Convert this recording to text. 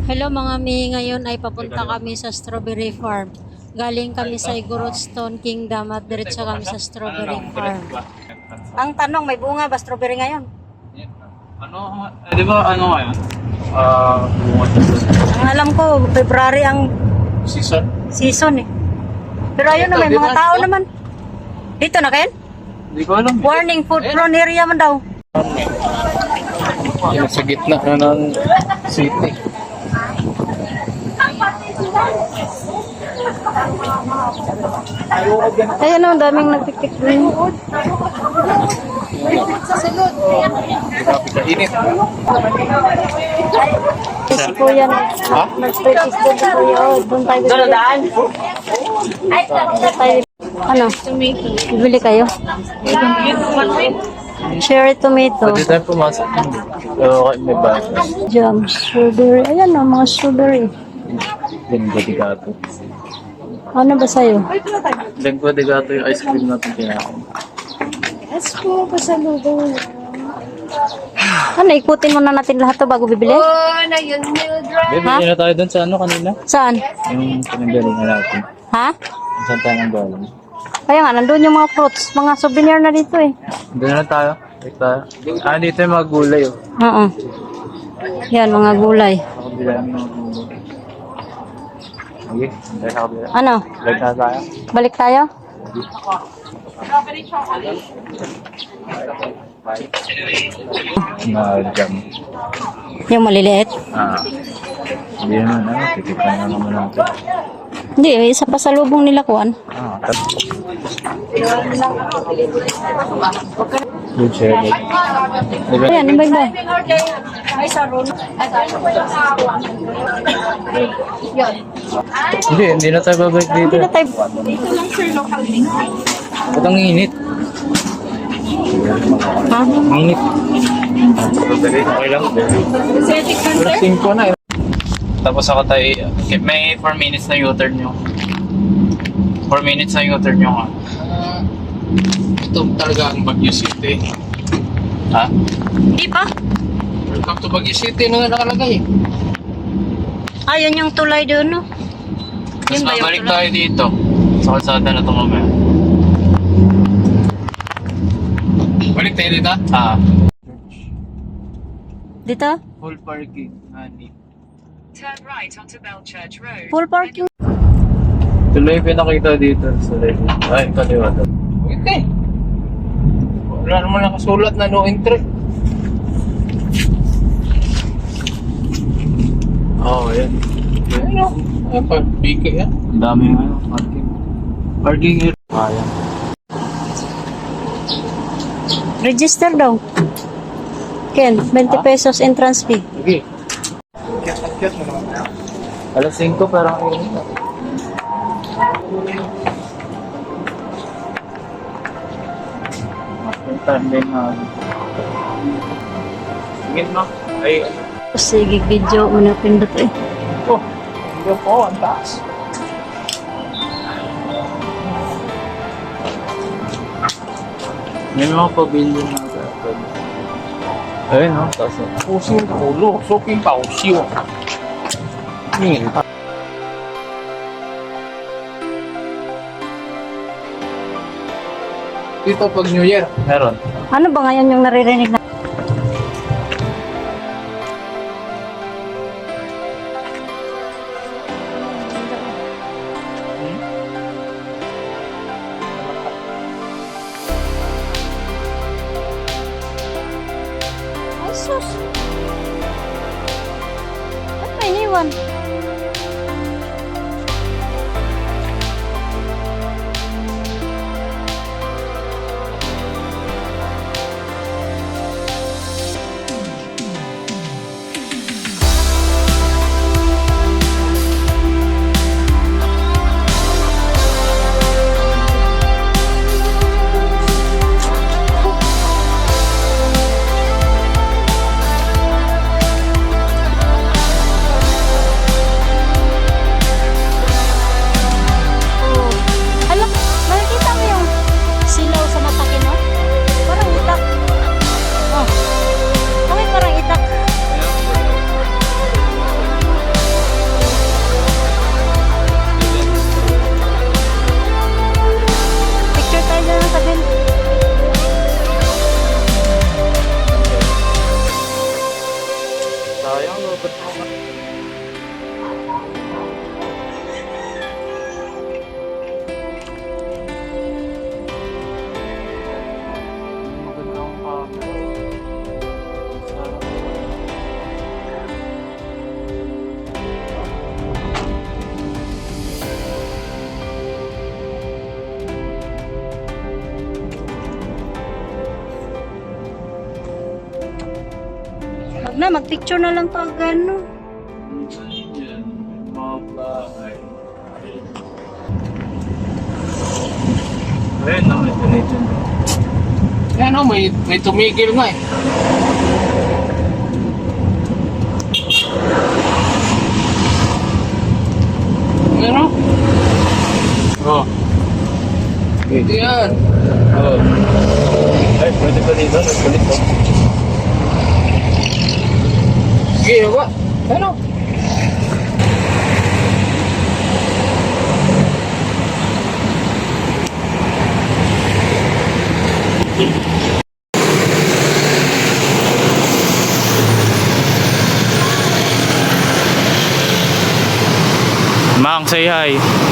Hello mga mi, ngayon ay papunta kami sa strawberry farm. Galing kami sa Igorotstone Kingdom at diretso kami sa strawberry farm. Ang tanong, may bunga ba strawberry ngayon? Ano, di ba ano ngayon? Bunga Ang alam ko, February ang season. eh. Pero ayun na, may mga tao naman. Dito na Ken? Hindi ko alam. Warning, food prone area man daw. Yan, sa gitna na ng city. Ayun o, daming nagtiktik din. Grabe ka init. Si Kuya nag-purchase doon si Kuya. Oh, doon tayo. Doon tayo. Ano? Bibili kayo? Cherry tomato. Pwede tayo pumasok. Pero may bago. Jam, strawberry. Ayan o, mga strawberry. Lengua de gato. Ano ba sa'yo? Lengua de gato yung ice cream natin kinakain. Yes po, pasalubong. Ano, ikutin muna natin lahat to bago bibili? Baby, na tayo dun sa ano kanina? Saan? Yung pinagalingan natin. Ha? Yung saan tayo nang galing. Kaya nga, nandun yung mga fruits. Mga souvenir na dito eh. Doon na tayo. Dito tayo. Dito yung mga gulay oh. Oo. Yan, mga gulay. Sa kabila yung mga gulay. Okay, tayo sa kabila. Ano? Balik na tayo. Balik tayo? Na-jam. Yung maliliit? Hindi naman ano, tikipan na naman natin. Hindi, isa pa sa lubong nila kuan. Good share. Ayan, iba iba. Hindi na tayo babalik dito. Hindi na tayo. Ba't ang init? Ha? Ang init. Okay lang. Alas 5 na eh. Tapos ako tayo, may 4 minutes na U-turn yung 4 minutes na U-turn yung Ito talaga ang Baguio City. ha? Hindi pa. Welcome to Baguio City na nga nakalagay. Ayun yung tulay doon, no? Tapos Yun ba yung babalik tulay? tayo dito sa kalsada na ito mamaya. Balik tayo dito. Dito? Full parking, honey. Turn right onto Belchurch Road. Full parking. Tuloy yung pinakita dito sa left. Ay, kaliwa daw. Okay. Wala naman nakasulat na no entry. Oo, yan. Ano? Ay, pagbigay yan. Ang daming parking. Parking area. Ayan. Register daw. Ken, 20 pesos entrance fee. Sige. Akyat mo naman na. Alas 5 parang init na. Tandem na. Sige mo. Ay, Sige, video mo na pindot eh. Oh, hindi po, ang taas. may mga pavilion na sa ayun, no? Taas na. Pusing ulo, soking pausiw. Dito pag New Year. Meron. Ano ba ngayon yung naririnig na? Ay, sus. Ba't may iniwan? Wag na, magpicture na lang to agano. Ayun na, may donation. Yan o, may tumigil nga eh. Ano? Oh. Ito yan. Oh. Ay, pwede pa dito. Nagpalit ko. Sige, ba? Ano? Mang, say hi.